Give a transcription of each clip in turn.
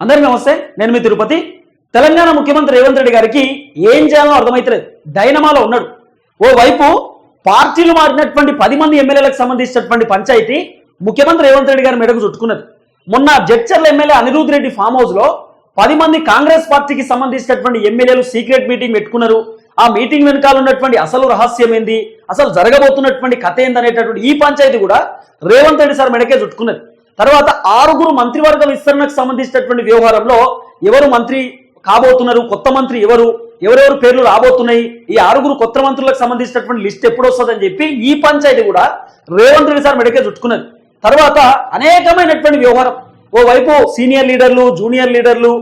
అందరికీ నమస్తే, నేను మీ తిరుపతి. తెలంగాణ ముఖ్యమంత్రి రేవంత్ రెడ్డి గారికి ఏం చేయాలో అర్థమైతలేదు. డైనమాలో ఉన్నాడు. ఓవైపు పార్టీలు మారినటువంటి 10 మంది ఎమ్మెల్యేలకు సంబంధించినటువంటి పంచాయతీ ముఖ్యమంత్రి రేవంత్ రెడ్డి గారి మెడకు చుట్టుకున్నది. మొన్న Jadcherla MLA Anirudh Reddy farm house లో 10 మంది కాంగ్రెస్ పార్టీకి సంబంధించినటువంటి ఎమ్మెల్యేలు సీక్రెట్ మీటింగ్ పెట్టుకున్నారు. ఆ మీటింగ్ వెనకాల ఉన్నటువంటి అసలు రహస్యం ఏంది, అసలు జరగబోతున్నటువంటి కథ ఏందనేటటువంటి ఈ పంచాయతీ కూడా రేవంత్ రెడ్డి సార్ మెడకే చుట్టుకున్నది. తర్వాత 6 మంత్రివర్గ విస్తరణకు సంబంధించినటువంటి వ్యవహారంలో ఎవరు మంత్రి కాబోతున్నారు, కొత్త మంత్రి ఎవరెవరు పేర్లు రాబోతున్నాయి, ఈ 6 కొత్త మంత్రులకు సంబంధించినటువంటి లిస్ట్ ఎప్పుడు వస్తుందని చెప్పి ఈ పంచాయతీ కూడా రేవంత్ రెడ్డి సార్ మెడకే చుట్టుకున్నది. తర్వాత అనేకమైనటువంటి వ్యవహారం, ఓవైపు సీనియర్ లీడర్లు, జూనియర్ లీడర్లు,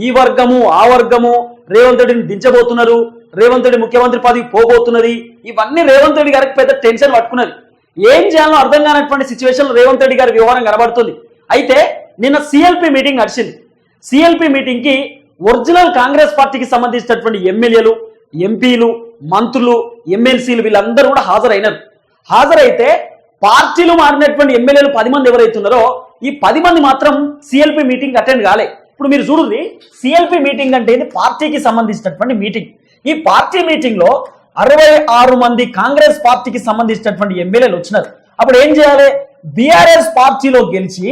ఈ వర్గము ఆ వర్గము రేవంత్ రెడ్డిని దించబోతున్నారు, రేవంత్ రెడ్డి ముఖ్యమంత్రి పదవి పోబోతున్నది. ఇవన్నీ రేవంత్ రెడ్డి గారికి పెద్ద టెన్షన్ పట్టుకున్నది. ఏం చేయాలో అర్థం కానటువంటి సిచ్యువేషన్ రేవంత్ రెడ్డి గారి వ్యవహారం కనబడుతుంది. అయితే నిన్న సిఎల్పి మీటింగ్ నడిచింది. సిఎల్పి మీటింగ్ కి ఒరిజినల్ కాంగ్రెస్ పార్టీకి సంబంధించినటువంటి ఎమ్మెల్యేలు, ఎంపీలు, మంత్రులు, ఎమ్మెల్సీలు వీళ్ళందరూ కూడా హాజరైతే పార్టీలు మారినటువంటి ఎమ్మెల్యేలు 10 మంది ఎవరైతున్నారో ఈ 10 మంది మాత్రం సిఎల్పి మీటింగ్ అటెండ్ కాలే. ఇప్పుడు మీరు చూడండి, సిఎల్పి మీటింగ్ అంటే పార్టీకి సంబంధించినటువంటి మీటింగ్. ఈ పార్టీ మీటింగ్ లో 66 మంది కాంగ్రెస్ పార్టీకి సంబంధించినటువంటి ఎమ్మెల్యేలు వచ్చినారు. అప్పుడు ఏం చేయాలి? బీఆర్ఎస్ పార్టీలో గెలిచి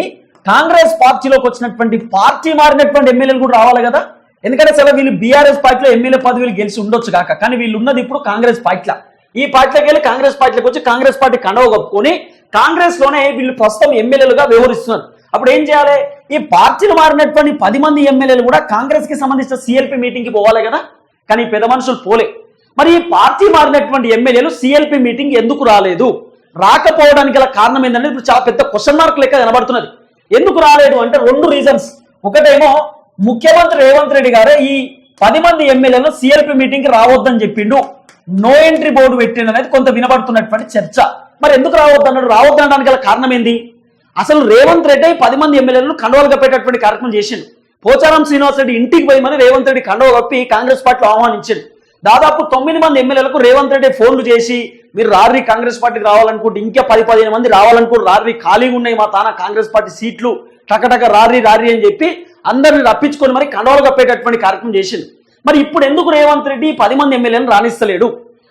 కాంగ్రెస్ పార్టీలోకి వచ్చినటువంటి పార్టీ మారినటువంటి ఎమ్మెల్యేలు కూడా రావాలి కదా. ఎందుకంటే అసలు వీళ్ళు బీఆర్ఎస్ పార్టీలో ఎమ్మెల్యే పదవులు గెలిచి ఉండొచ్చు కాక, కానీ వీళ్ళు ఉన్నది ఇప్పుడు కాంగ్రెస్ పార్టీలో. ఈ పార్టీలోకి వెళ్ళి కాంగ్రెస్ పార్టీలోకి వచ్చి కాంగ్రెస్ పార్టీ కండవ కప్పుకొని కాంగ్రెస్ లోనే వీళ్ళు ప్రస్తుతం ఎమ్మెల్యేలుగా వ్యవహరిస్తున్నారు. అప్పుడు ఏం చేయాలి? ఈ పార్టీలు మారినటువంటి 10 మంది ఎమ్మెల్యేలు కూడా కాంగ్రెస్ కి సంబంధించిన సిఎల్పి మీటింగ్ కి పోవాలి కదా, కానీ పెద్ద మనుషులు పోలే. మరి ఈ పార్టీ మారినటువంటి ఎమ్మెల్యేలు సిఎల్పి మీటింగ్ ఎందుకు రాలేదు? రాకపోవడానికి గల కారణం ఏంటంటే ఇప్పుడు చాలా పెద్ద క్వశ్చన్ మార్క్ లెక్క కనబడుతున్నది. ఎందుకు రాలేదు అంటే 2 రీజన్స్. ఒకటేమో ముఖ్యమంత్రి రేవంత్ రెడ్డి గారు ఈ 10 మంది ఎమ్మెల్యేలు సిఎల్పి మీటింగ్ కి రావద్దని చెప్పిండు, నో ఎంట్రీ బోర్డు పెట్టిండు అనేది కొంత వినబడుతున్నటువంటి చర్చ. మరి ఎందుకు రావద్దన్నాడు? రావద్దనడానికి గల కారణం ఏంది? అసలు రేవంత్ రెడ్డి 10 మంది ఎమ్మెల్యేలను కండవలు కప్పేటటువంటి కార్యక్రమం చేసిండు. పోచారం శ్రీనివాస్ రెడ్డి ఇంటికి పోయి మరి రేవంత్ రెడ్డి కండవ కప్పి కాంగ్రెస్ పార్టీలో ఆహ్వానించిండు. దాదాపు 9 మంది ఎమ్మెల్యేలకు రేవంత్ రెడ్డి ఫోన్లు చేసి మీరు రారీ కాంగ్రెస్ పార్టీకి రావాలనుకుంటే, ఇంకా 10-15 మంది రావాలనుకుంటే రారీ ఖాళీగా ఉన్నాయి మా తాన కాంగ్రెస్ పార్టీ సీట్లు టకటక రారీ అని చెప్పి అందరిని రప్పించుకొని మరి కండవలు కప్పేటటువంటి కార్యక్రమం చేసిండు. మరి ఇప్పుడు ఎందుకు రేవంత్ రెడ్డి 10 మంది ఎమ్మెల్యేలను రాణిస్తలేడు?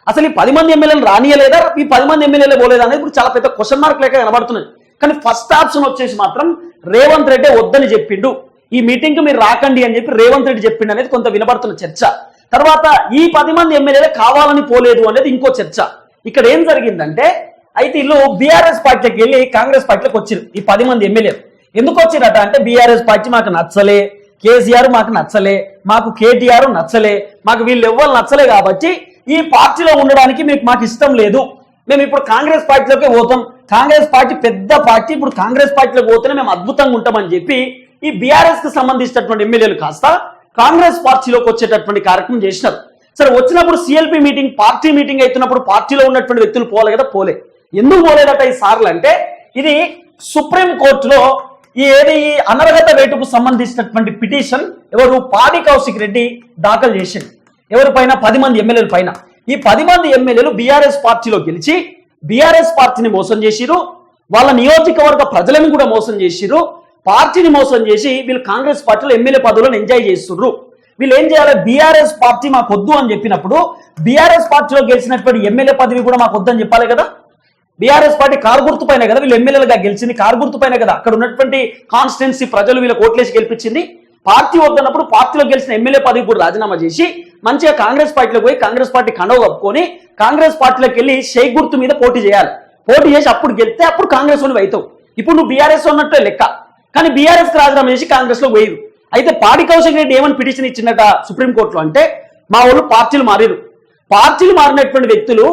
అసలు ఈ 10 మంది ఎమ్మెల్యేలను రానియలేదా, ఈ 10 మంది ఎమ్మెల్యేలే పోలేదా అనేది ఇప్పుడు చాలా పెద్ద క్వశ్చన్ మార్క్ లెక్క కనబడుతున్నది. కానీ ఫస్ట్ ఆప్షన్ వచ్చేసి మాత్రం రేవంత్ రెడ్డి వద్దని చెప్పిండు, ఈ మీటింగ్ కి మీరు రాకండి అని చెప్పి రేవంత్ రెడ్డి చెప్పిండు అనేది కొంత వినబడుతున్న చర్చ. తర్వాత ఈ 10 మంది ఎమ్మెల్యేలే కావాలని పోలేదు అనేది ఇంకో చర్చ. ఇక్కడ ఏం జరిగిందంటే, అయితే వీళ్ళు బీఆర్ఎస్ పార్టీకి వెళ్ళి కాంగ్రెస్ పార్టీలోకి వచ్చారు. ఈ 10 మంది ఎమ్మెల్యేలు ఎందుకు వచ్చిరట అంటే, బీఆర్ఎస్ పార్టీ మాకు నచ్చలే, కేసీఆర్ మాకు నచ్చలే, మాకు కేటీఆర్ నచ్చలే, మాకు వీళ్ళు ఎవ్వరు నచ్చలే, కాబట్టి ఈ పార్టీలో ఉండడానికి మాకు ఇష్టం లేదు, మేము ఇప్పుడు కాంగ్రెస్ పార్టీలోకి పోతాం, కాంగ్రెస్ పార్టీ పెద్ద పార్టీ, ఇప్పుడు కాంగ్రెస్ పార్టీలోకి పోతేనే మేము అద్భుతంగా ఉంటామని చెప్పి ఈ బీఆర్ఎస్ కి సంబంధించినటువంటి ఎమ్మెల్యేలు కాస్త కాంగ్రెస్ పార్టీలోకి వచ్చేటటువంటి కార్యక్రమం చేసినారు. సరే, వచ్చినప్పుడు సిఎల్పి మీటింగ్, పార్టీ మీటింగ్ అవుతున్నప్పుడు పార్టీలో ఉన్నటువంటి వ్యక్తులు పోలే కదా, పోలే. ఎందుకు పోలేదట ఈ సార్లు అంటే, ఇది సుప్రీం కోర్టులో ఈ అనర్హత వేటుకు సంబంధించినటువంటి పిటిషన్ ఎవరు పాడి కౌశిక్ రెడ్డి దాఖలు చేసింది. ఎవరి పైన? 10 మంది ఎమ్మెల్యేల పైన. ఈ 10 మంది ఎమ్మెల్యేలు బీఆర్ఎస్ పార్టీలో గెలిచి బీఆర్ఎస్ పార్టీని మోసం చేసిరు, వాళ్ళ నియోజకవర్గ ప్రజలను కూడా మోసం చేసిరు, పార్టీని మోసం చేసి వీళ్ళు కాంగ్రెస్ పార్టీలో ఎమ్మెల్యే పదవులను ఎంజాయ్ చేస్తున్నారు. వీళ్ళు ఏం చేయాలి? బీఆర్ఎస్ పార్టీ మాకు వద్దు అని చెప్పినప్పుడు బీఆర్ఎస్ పార్టీలో గెలిచినటువంటి ఎమ్మెల్యే పదవి కూడా మాకు వద్దని చెప్పాలి కదా. బీఆర్ఎస్ పార్టీ కారు గుర్తుపైన కదా వీళ్ళు ఎమ్మెల్యేలుగా గెలిచింది, కారు గుర్తుపైన కదా అక్కడ ఉన్నటువంటి కాన్స్టిట్యున్సీ ప్రజలు వీళ్ళకి ఓట్లేసి గెలిపించింది. పార్టీ వద్దన్నప్పుడు పార్టీలో గెలిచిన ఎమ్మెల్యే పదవి కూడా రాజీనామా చేసి మంచిగా కాంగ్రెస్ పార్టీలోకి పోయి కాంగ్రెస్ పార్టీ కండవ కప్పుకొని కాంగ్రెస్ పార్టీలోకి వెళ్ళి షేక్ గుర్తు మీద పోటీ చేయాలి. పోటీ చేసి అప్పుడు గెలిస్తే అప్పుడు కాంగ్రెస్ వాళ్ళు అవుతావు. ఇప్పుడు నువ్వు బీఆర్ఎస్ ఉన్నట్టే లెక్క. కానీ బీఆర్ఎస్ కి రాజీనామా చేసి కాంగ్రెస్ లో పోయిరు. అయితే పాడి కౌశిక్ రెడ్డి ఏమని పిటిషన్ ఇచ్చిందట సుప్రీంకోర్టులో అంటే, మా వాళ్ళు పార్టీలు మారిరు, పార్టీలు మారినటువంటి వ్యక్తులు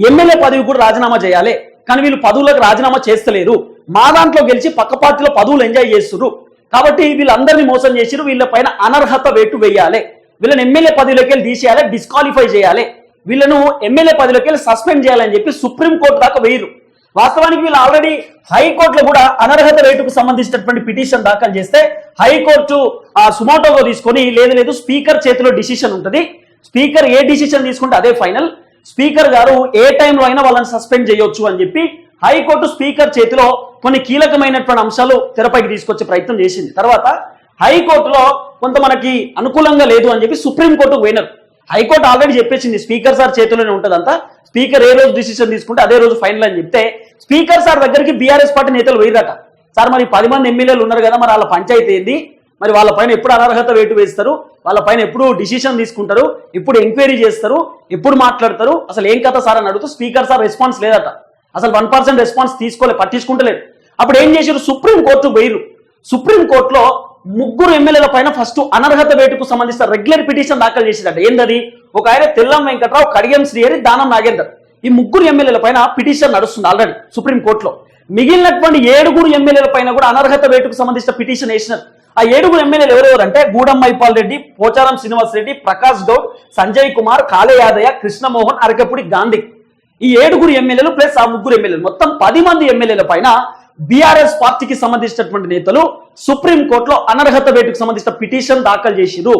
ఎమ్మెల్యే పదవి కూడా రాజీనామా చేయాలి, కానీ వీళ్ళు పదవులకు రాజీనామా చేస్తలేరు, మా దాంట్లో గెలిచి పక్క పార్టీలో పదవులు ఎంజాయ్ చేస్తున్నారు, కాబట్టి వీళ్ళందరినీ మోసం చేసిరు, వీళ్ళ పైన అనర్హత వేటు వేయాలి, వీళ్ళని ఎమ్మెల్యే పదవిలోకి వెళ్ళి తీసేయాలి, డిస్క్వాలిఫై చేయాలి, వీళ్ళను ఎమ్మెల్యే పదవిలోకి వెళ్ళి సస్పెండ్ చేయాలని చెప్పి సుప్రీంకోర్టు దాకా వేయరు. వాస్తవానికి వీళ్ళు ఆల్రెడీ హైకోర్టులో కూడా అనర్హత రేటుకు సంబంధించినటువంటి పిటిషన్ దాఖలు చేస్తే హైకోర్టు సుమోటోగా తీసుకొని లేదు స్పీకర్ చేతిలో డిసిషన్ ఉంటుంది, స్పీకర్ ఏ డిసిషన్ తీసుకుంటే అదే ఫైనల్, స్పీకర్ గారు ఏ టైంలో అయినా వాళ్ళని సస్పెండ్ చేయొచ్చు అని చెప్పి హైకోర్టు స్పీకర్ చేతిలో కొన్ని కీలకమైనటువంటి అంశాలు తెరపైకి తీసుకొచ్చే ప్రయత్నం చేసింది. తర్వాత హైకోర్టులో కొంత మనకి అనుకూలంగా లేదు అని చెప్పి సుప్రీంకోర్టుకు పోయినారు. హైకోర్టు ఆల్రెడీ చెప్పేసింది స్పీకర్ సార్ చేతిలోనే ఉంటుందంతా, స్పీకర్ ఏ రోజు డిసిషన్ తీసుకుంటే అదే రోజు ఫైనల్ అని చెప్తే స్పీకర్ సార్ దగ్గరికి బీఆర్ఎస్ పార్టీ నేతలు పోయిరట. సార్ మరి 10 మంది ఎమ్మెల్యేలు ఉన్నారు కదా, మరి వాళ్ళ పంచాయతీ ఏంది, మరి వాళ్ళ పైన ఎప్పుడు అనర్హత వేటు వేస్తారు, వాళ్ళ పైన ఎప్పుడు డిసిషన్ తీసుకుంటారు, ఎప్పుడు ఎంక్వైరీ చేస్తారు, ఎప్పుడు మాట్లాడతారు, అసలు ఏం కథ సార్ అని అడుగుతూ స్పీకర్ సార్ రెస్పాన్స్ లేదట. అసలు 1% రెస్పాన్స్ పట్టించుకుంటలేదు. అప్పుడు ఏం చేశారు, సుప్రీంకోర్టు పోయిరు. సుప్రీంకోర్టులో 3 ఎమ్మెల్యేల పైన ఫస్ట్ అనర్హత వేటుకు సంబంధించిన రెగ్యులర్ పిటిషన్ దాఖలు చేసిందట. ఏందది, ఒక ఆయన తెల్లం వెంకట్రావు, కడియం శ్రీహరి, దానం నాగేందర్, ఈ 3 ఎమ్మెల్యేల పైన పిటిషన్ నడుస్తుంది ఆల్రెడీ సుప్రీంకోర్టులో. మిగిలినటువంటి 7 ఎమ్మెల్యేల పైన కూడా అనర్హత వేటుకు సంబంధించిన పిటిషన్ వేసినారు. ఆ 7 ఎమ్మెల్యేలు ఎవరెవరంటే గూడెం మైపాల్ రెడ్డి, పోచారం శ్రీనివాస్ రెడ్డి, ప్రకాష్ గౌడ్, సంజయ్ కుమార్, కాళే యాదయ్య, కృష్ణమోహన్, అరకపూడి గాంధీ. ఈ 7 ఎమ్మెల్యేలు ప్లస్ ఆ 3 ఎమ్మెల్యేలు, మొత్తం 10 మంది ఎమ్మెల్యేల పైన బీఆర్ఎస్ పార్టీకి సంబంధించినటువంటి నేతలు సుప్రీంకోర్టులో అనర్హత వేటుకు సంబంధించిన పిటిషన్ దాఖలు చేసిరు.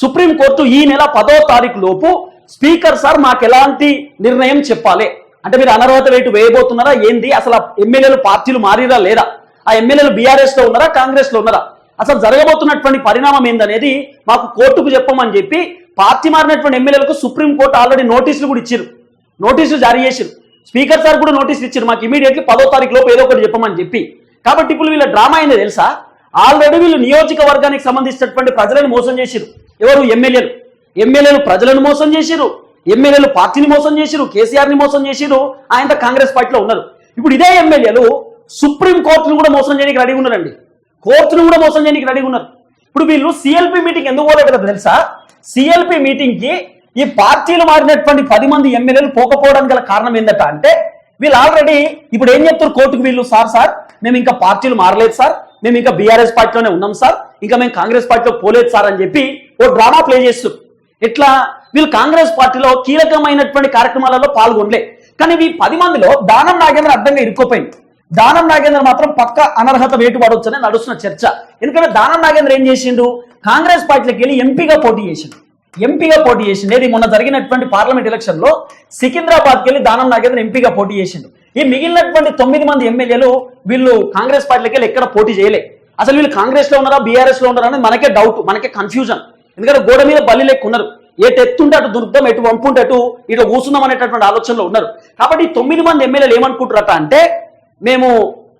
సుప్రీంకోర్టు ఈ నెల 10వ తారీఖు లోపు స్పీకర్ సార్ మాకు ఎలాంటి నిర్ణయం చెప్పాలి, అంటే మీరు అనర్హత వేటు వేయబోతున్నారా ఏంది, అసలు ఎమ్మెల్యేలు పార్టీలు మారిరా లేదా, ఆ ఎమ్మెల్యేలు బీఆర్ఎస్ లో ఉన్నారా కాంగ్రెస్ లో ఉన్నారా, అసలు జరగబోతున్నటువంటి పరిణామం ఏందనేది మాకు కోర్టుకు చెప్పమని చెప్పి పార్టీ మారినటువంటి ఎమ్మెల్యేలకు సుప్రీంకోర్టు ఆల్రెడీ నోటీసులు కూడా ఇచ్చారు, నోటీసులు జారీ చేశారు. స్పీకర్ సార్ కూడా నోటీసులు ఇచ్చారు, మాకు ఇమీడియట్లీ 10వ తారీఖు లోపు ఏదో ఒకటి చెప్పమని చెప్పి. కాబట్టి ఇప్పుడు వీళ్ళ డ్రామా అయింది తెలుసా, ఆల్రెడీ వీళ్ళు నియోజకవర్గానికి సంబంధించినటువంటి ప్రజలను మోసం చేశారు. ఎవరు, ఎమ్మెల్యేలు ప్రజలను మోసం చేశారు, ఎమ్మెల్యేలు పార్టీని మోసం చేశారు, కేసీఆర్ ని మోసం చేశారు, ఆయన కాంగ్రెస్ పార్టీలో ఉన్నారు. ఇప్పుడు ఇదే ఎమ్మెల్యేలు సుప్రీం కోర్టును కూడా మోసం చేయడానికి రెడీగా ఉన్నారండి, కోర్టును కూడా మోసం చేయడానికి రెడీగా ఉన్నారు. ఇప్పుడు వీళ్ళు సిఎల్పి మీటింగ్ ఎందుకు పోలేదు కదా తెలుసా, సిఎల్పి మీటింగ్ కి ఈ పార్టీలు మారినటువంటి 10 మంది ఎమ్మెల్యేలు పోకపోవడానికి గల కారణం ఏందట అంటే, వీళ్ళు ఆల్రెడీ ఇప్పుడు ఏం చెప్తారు కోర్టుకు, వీళ్ళు సార్ మేము ఇంకా పార్టీలు మారలేదు సార్, మేము ఇంకా బీఆర్ఎస్ పార్టీలోనే ఉన్నాం సార్, ఇంకా మేము కాంగ్రెస్ పార్టీలో పోలేదు సార్ అని చెప్పి ఓ డ్రామా ప్లే చేస్తారు. ఇట్లా వీళ్ళు కాంగ్రెస్ పార్టీలో కీలకమైనటువంటి కార్యక్రమాలలో పాల్గొనలే. కానీ ఈ 10 మందిలో దానం నాగేంద్ర అడ్డంగా ఇరుక్కుపోయింది. దానం నాగేంద్ర మాత్రం పక్క అనర్హత వేటు పడవచ్చని నడుస్తున్న చర్చ. ఎందుకంటే దానం నాగేంద్ర ఏం చేసిండు, కాంగ్రెస్ పార్టీలోకి వెళ్ళి ఎంపీగా పోటీ చేసిండు. ఏది మొన్న జరిగినటువంటి పార్లమెంట్ ఎలక్షన్ లో సికింద్రాబాద్కి వెళ్ళి దానం నాగేంద్ర ఎంపీగా పోటీ చేసిండు. ఈ మిగిలినటువంటి 9 మంది ఎమ్మెల్యేలు వీళ్ళు కాంగ్రెస్ పార్టీలోకి వెళ్ళి ఎక్కడ పోటీ చేయలే. అసలు వీళ్ళు కాంగ్రెస్ లో ఉన్నారా బీఆర్ఎస్ లో ఉన్నారా అనేది మనకే డౌట్, మనకే కన్ఫ్యూజన్. ఎందుకంటే గోడ మీద బల్లి లెక్క ఉన్నారు, ఎటు ఎత్తుంటే అటు దుర్గం, ఎటు వంపుంటే అటు ఇటు కూర్చుందాం అనేటటువంటి ఆలోచనలో ఉన్నారు. కాబట్టి 9 మంది ఎమ్మెల్యేలు ఏమనుకుంటారట అంటే, మేము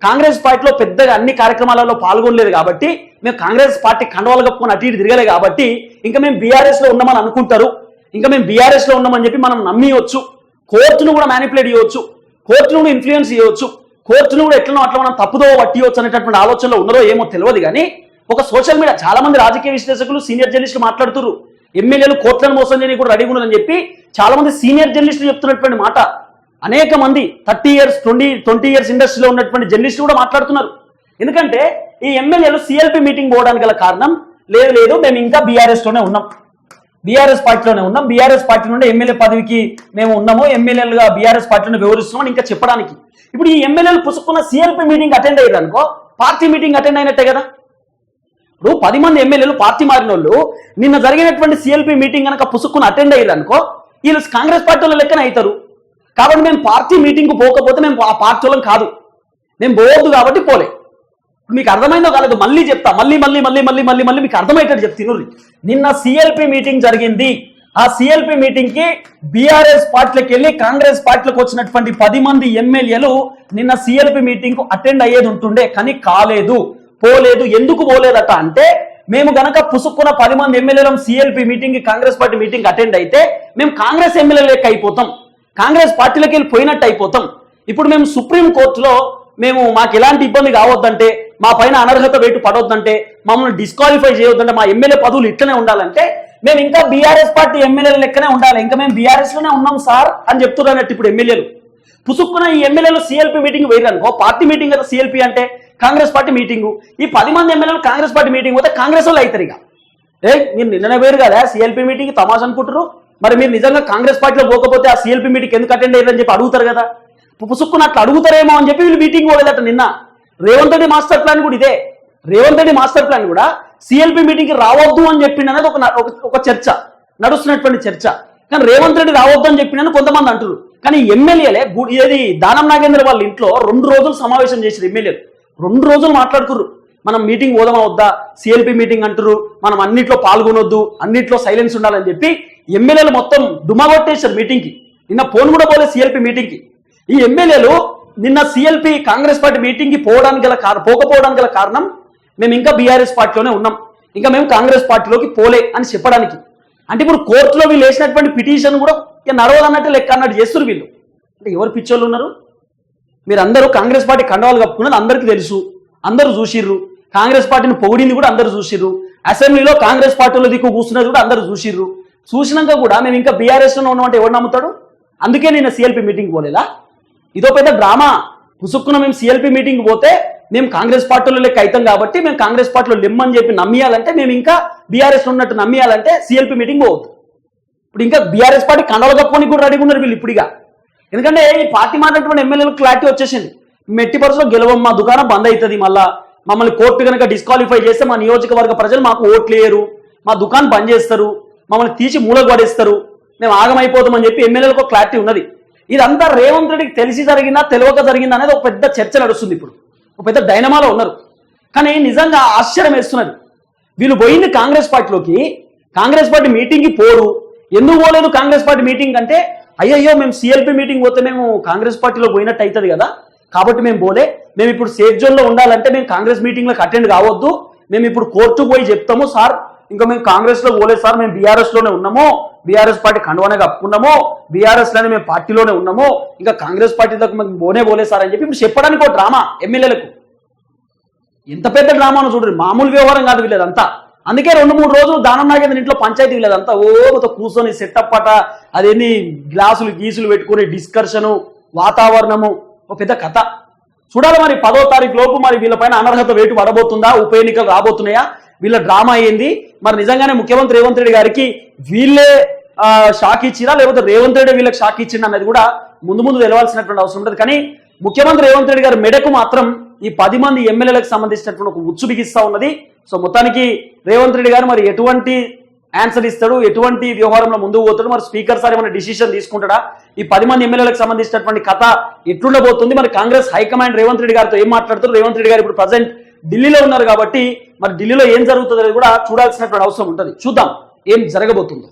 కాంగ్రెస్ పార్టీలో పెద్దగా అన్ని కార్యక్రమాలలో పాల్గొనలేదు కాబట్టి, మేము కాంగ్రెస్ పార్టీ కండవాలు కప్పుకొని అటు ఇటు తిరగలే కాబట్టి ఇంకా మేము బీఆర్ఎస్ లో ఉన్నామని అనుకుంటారు, ఇంకా మేము బీఆర్ఎస్ లో ఉన్నామని చెప్పి మనం నమ్మియవచ్చు, కోర్టును కూడా మ్యానిపులేట్ చేయవచ్చు, కోర్టును కూడా ఇన్ఫ్లుయెన్స్ చేయవచ్చు, కోర్టును కూడా ఎట్లనో అట్లా మనం తప్పుదో పట్టియవచ్చు అనేటటువంటి ఆలోచనలో ఉన్నారో ఏమో తెలియదు. కానీ ఒక సోషల్ మీడియా చాలా మంది రాజకీయ విశ్లేషకులు, సీనియర్ జర్నలిస్టులు మాట్లాడుతున్నారు, ఎమ్మెల్యేలు కోర్టులను మోసం చేయని కూడా రెడీగా ఉన్నారని చెప్పి చాలా మంది సీనియర్ జర్నలిస్టులు చెప్తున్నటువంటి మాట. అనేక మంది 30 ఇయర్స్ 20 ఇయర్స్ ఇండస్ట్రీలో ఉన్నటువంటి జర్నలిస్టులు కూడా మాట్లాడుతున్నారు. ఎందుకంటే ఈ ఎమ్మెల్యేలు సిఎల్పి మీటింగ్ పోవడానికి గల కారణం, లేదు మేము ఇంకా బీఆర్ఎస్ లోనే ఉన్నాం, బీఆర్ఎస్ పార్టీలోనే ఉన్నాం, బీఆర్ఎస్ పార్టీ నుండి ఎమ్మెల్యే పదవికి మేము ఉన్నాము, ఎమ్మెల్యేలుగా బీఆర్ఎస్ పార్టీని వివరిస్తున్నామని ఇంకా చెప్పడానికి. ఇప్పుడు ఈ ఎమ్మెల్యేలు పుసుకున్న సిఎల్పి మీటింగ్ అటెండ్ అయ్యారు అనుకో, పార్టీ మీటింగ్ అటెండ్ అయినట్టే కదా. ఇప్పుడు 10 మంది ఎమ్మెల్యేలు పార్టీ మారిన వాళ్ళు నిన్న జరిగినటువంటి సిఎల్పి మీటింగ్ కనుక పుసుక్కుని అటెండ్ అయ్యారు అనుకో, వీళ్ళు కాంగ్రెస్ పార్టీలో లెక్కన అవుతారు. కాబట్టి మేము పార్టీ మీటింగ్ పోకపోతే మేము ఆ పార్టీలం కాదు, మేము పోవద్దు కాబట్టి పోలే. మీకు అర్థమైందో కాలేదు, మళ్ళీ చెప్తా, మళ్ళీ మీకు అర్థమయ్యేటట్టు చెప్తున్నారు. నిన్న సిఎల్పి మీటింగ్ జరిగింది. ఆ సిఎల్పి మీటింగ్ కి బీఆర్ఎస్ పార్టీలోకి వెళ్ళి కాంగ్రెస్ పార్టీలోకి వచ్చినటువంటి 10 మంది ఎమ్మెల్యేలు నిన్న సిఎల్పి మీటింగ్ కు అటెండ్ అయ్యేది ఉంటుండే, కానీ కాలేదు, పోలేదు. ఎందుకు పోలేదట అంటే, మేము గనక పుసుక్కున్న 10 మంది ఎమ్మెల్యేలు CLP meeting, Congress party meeting attend అయితే మేము కాంగ్రెస్ ఎమ్మెల్యే లెక్క అయిపోతాం, కాంగ్రెస్ పార్టీలోకి వెళ్ళి పోయినట్టు అయిపోతాం. ఇప్పుడు మేము సుప్రీం కోర్టులో మాకు ఎలాంటి ఇబ్బంది కావద్దంటే, మా పైన అనర్హత వేటు పడొద్దంటే, మమ్మల్ని డిస్క్వాలిఫై చేయొద్దంటే, మా ఎమ్మెల్యే పదవులు ఇట్లనే ఉండాలంటే మేము ఇంకా బీఆర్ఎస్ పార్టీ ఎమ్మెల్యేల లెక్కనే ఉండాలి, ఇంకా మేము బీఆర్ఎస్ లోనే ఉన్నాం సార్ అని చెప్తున్నట్టు ఇప్పుడు ఎమ్మెల్యేలు. పుసుక్కున్న ఈ ఎమ్మెల్యేలు సిఎల్పి మీటింగ్ వేయరనుకో, పార్టీ మీటింగ్ కదా సిఎల్పి అంటే కాంగ్రెస్ పార్టీ మీటింగు, ఈ 10 మంది ఎమ్మెల్యేలు కాంగ్రెస్ పార్టీ మీటింగ్ పోతే కాంగ్రెస్ వాళ్ళు అవుతారు. ఇక మీరు నిన్ననే వేరు కదా సిఎల్పి మీటింగ్, తమాష అనుకుంటారు. మరి మీరు నిజంగా కాంగ్రెస్ పార్టీలో పోకపోతే ఆ సిఎల్పి మీటింగ్ ఎందుకు అటెండ్ అయ్యారని చెప్పి అడుగుతారు కదా, పుసుక్కున్నట్లు అడుగుతారేమో అని చెప్పి వీళ్ళు మీటింగ్ పోలేదట నిన్న. రేవంత్ రెడ్డి మాస్టర్ ప్లాన్ కూడా ఇదే, రేవంత్ రెడ్డి మాస్టర్ ప్లాన్ కూడా సిఎల్పి మీటింగ్ కి రావద్దు అని చెప్పింది అనేది ఒక చర్చ, నడుస్తున్నటువంటి చర్చ. కానీ రేవంత్ రెడ్డి రావద్దు అని చెప్పిందని కొంతమంది అంటారు. కానీ ఎమ్మెల్యేలే ఏది దానం నాగేంద్ర వాళ్ళ ఇంట్లో 2 రోజులు సమావేశం చేశారు ఎమ్మెల్యేలు, 2 రోజులు మాట్లాడుకుర్రు. మనం మీటింగ్ పోదామా వద్దా, సిఎల్పి మీటింగ్ అంటారు, మనం అన్నిట్లో పాల్గొనొద్దు, అన్నిట్లో సైలెన్స్ ఉండాలని చెప్పి ఎమ్మెల్యేలు మొత్తం డుమాగొట్టేశారు మీటింగ్కి. నిన్న ఫోన్ కూడా పోలేదు సిఎల్పి మీటింగ్కి. ఈ ఎమ్మెల్యేలు నిన్న సిఎల్పి కాంగ్రెస్ పార్టీ మీటింగ్కి పోకపోవడానికి గల కారణం మేము ఇంకా బీఆర్ఎస్ పార్టీలోనే ఉన్నాం, ఇంకా మేము కాంగ్రెస్ పార్టీలోకి పోలే అని చెప్పడానికి. అంటే ఇప్పుడు కోర్టులో వీళ్ళు వేసినటువంటి పిటిషన్ కూడా నడవదన్నట్టు లెక్క అన్నట్టు చేస్తున్నారు వీళ్ళు. అంటే ఎవరు పిచ్చోళ్ళు ఉన్నారు? మీరు అందరూ కాంగ్రెస్ పార్టీ కండవాలు కప్పుకున్నది అందరికీ తెలుసు, అందరూ చూసిర్రు. కాంగ్రెస్ పార్టీని పొగిడింది కూడా అందరూ చూసిర్రు. అసెంబ్లీలో కాంగ్రెస్ పార్టీలో దిక్కు కూర్చున్నది కూడా అందరూ చూసిర్రు. చూసినాక కూడా మేము ఇంకా బీఆర్ఎస్లో ఉన్నామంటే ఎవరు నమ్ముతాడు? అందుకే నేను సిఎల్పి మీటింగ్ పోలేదా? ఇదో పెద్ద డ్రామా. పుసుక్కున మేము సిఎల్పి మీటింగ్ పోతే మేము కాంగ్రెస్ పార్టీలో లెక్క అవుతాం కాబట్టి మేము కాంగ్రెస్ పార్టీలో లెమ్మని చెప్పి నమ్మియాలంటే, మేము ఇంకా బీఆర్ఎస్ ఉన్నట్టు నమ్మియాలంటే సిఎల్పి మీటింగ్ పోవద్దు. ఇప్పుడు ఇంకా బీఆర్ఎస్ పార్టీ కండలు కప్పుకొని కూడా రెడీగా ఉన్నారు వీళ్ళు ఇప్పుడుగా. ఎందుకంటే ఈ పార్టీ మాట్లాడినటువంటి ఎమ్మెల్యేలకు క్లారిటీ వచ్చేసింది. మెట్టి పరుసలో గెలవం, మా దుకాణం బంద్ అవుతుంది, మళ్ళా మమ్మల్ని కోర్టు కనుక డిస్క్వాలిఫై చేస్తే మా నియోజకవర్గ ప్రజలు మాకు ఓట్లు వేయరు, మా దుకాణం బంద్ చేస్తారు, మమ్మల్ని తీసి మూలకు పడేస్తారు, మేము ఆగమైపోతామని చెప్పి ఎమ్మెల్యేలకు క్లారిటీ ఉన్నది. ఇదంతా రేవంత్ రెడ్డికి తెలిసి జరిగిందా తెలియక జరిగిందా అనేది ఒక పెద్ద చర్చ నడుస్తుంది. ఇప్పుడు ఒక పెద్ద డైనమాలో ఉన్నారు. కానీ నిజంగా ఆశ్చర్యం వేస్తున్నది, వీళ్ళు పోయింది కాంగ్రెస్ పార్టీలోకి, కాంగ్రెస్ పార్టీ మీటింగ్కి పోరు. ఎందుకు పోలేదు కాంగ్రెస్ పార్టీ మీటింగ్ అంటే, అయ్యయ్యో మేము సిఎల్పి మీటింగ్ పోతే మేము కాంగ్రెస్ పార్టీలో పోయినట్టు అవుతుంది కదా, కాబట్టి మేము పోలే, మేము ఇప్పుడు సేఫ్ జోన్లో ఉండాలంటే మేము కాంగ్రెస్ మీటింగ్లకు అటెండ్ కావద్దు, మేము ఇప్పుడు కోర్టుకు పోయి చెప్తాము సార్, ఇంకా మేము కాంగ్రెస్లో పోలేదు సార్, మేము బీఆర్ఎస్లోనే ఉన్నాము, బీఆర్ఎస్ పార్టీ కండువానే కప్పుకున్నాము, బీఆర్ఎస్లోనే మేము పార్టీలోనే ఉన్నాము, ఇంకా కాంగ్రెస్ పార్టీలకు మేము పోలే సార్ అని చెప్పి ఇప్పుడు చెప్పడానికి ఒక డ్రామా ఎమ్మెల్యేలకు. ఎంత పెద్ద డ్రామాను చూడండి, మామూలు వ్యవహారం కాదు వీళ్ళదంతా. అందుకే 2-3 రోజులు దానం నాగేంద్ర ఇంట్లో పంచాయతీ వీళ్ళదంతా మొత్తం కూర్చొని సెటప్ పట, అదేంది గ్లాసులు గీసులు పెట్టుకుని డిస్కషను, వాతావరణము, ఒక పెద్ద కథ. చూడాలి మరి 10వ తారీఖు లోపు మరి వీళ్ళపైన అనర్హత వేటు పడబోతుందా, ఉప ఎన్నికలు రాబోతున్నాయా, వీళ్ళ డ్రామా అయ్యింది. మరి నిజంగానే ముఖ్యమంత్రి రేవంత్ రెడ్డి గారికి వీళ్ళే షాక్ ఇచ్చిరా, లేకపోతే రేవంత్ రెడ్డి వీళ్ళకి షాక్ ఇచ్చిందా అన్నది కూడా ముందు తెలవాల్సినటువంటి అవసరం ఉంటుంది. కానీ ముఖ్యమంత్రి రేవంత్ రెడ్డి గారి మెడకు మాత్రం ఈ 10 మంది ఎమ్మెల్యేలకు సంబంధించినటువంటి ఒక ఉచ్చు బిగిస్తా ఉన్నది. సో మొత్తానికి రేవంత్ రెడ్డి గారు మరి ఎటువంటి ఆన్సర్ ఇస్తాడు, ఎటువంటి వ్యవహారంలో ముందుకు పోతాడు, మరి స్పీకర్ సార్ ఏమైనా డిసిషన్ తీసుకుంటాడా, ఈ 10 మంది ఎమ్మెల్యేలకు సంబంధించినటువంటి కథ ఎట్లుండబోతుంది, మరి కాంగ్రెస్ హైకమాండ్ రేవంత్ రెడ్డి గారితో ఏం మాట్లాడుతారు, రేవంత్ రెడ్డి గారు ఇప్పుడు ప్రజెంట్ ఢిల్లీలో ఉన్నారు కాబట్టి మరి ఢిల్లీలో ఏం జరుగుతుందో కూడా చూడాల్సినటువంటి అవసరం ఉంటుంది. చూద్దాం ఏం జరగబోతుందో.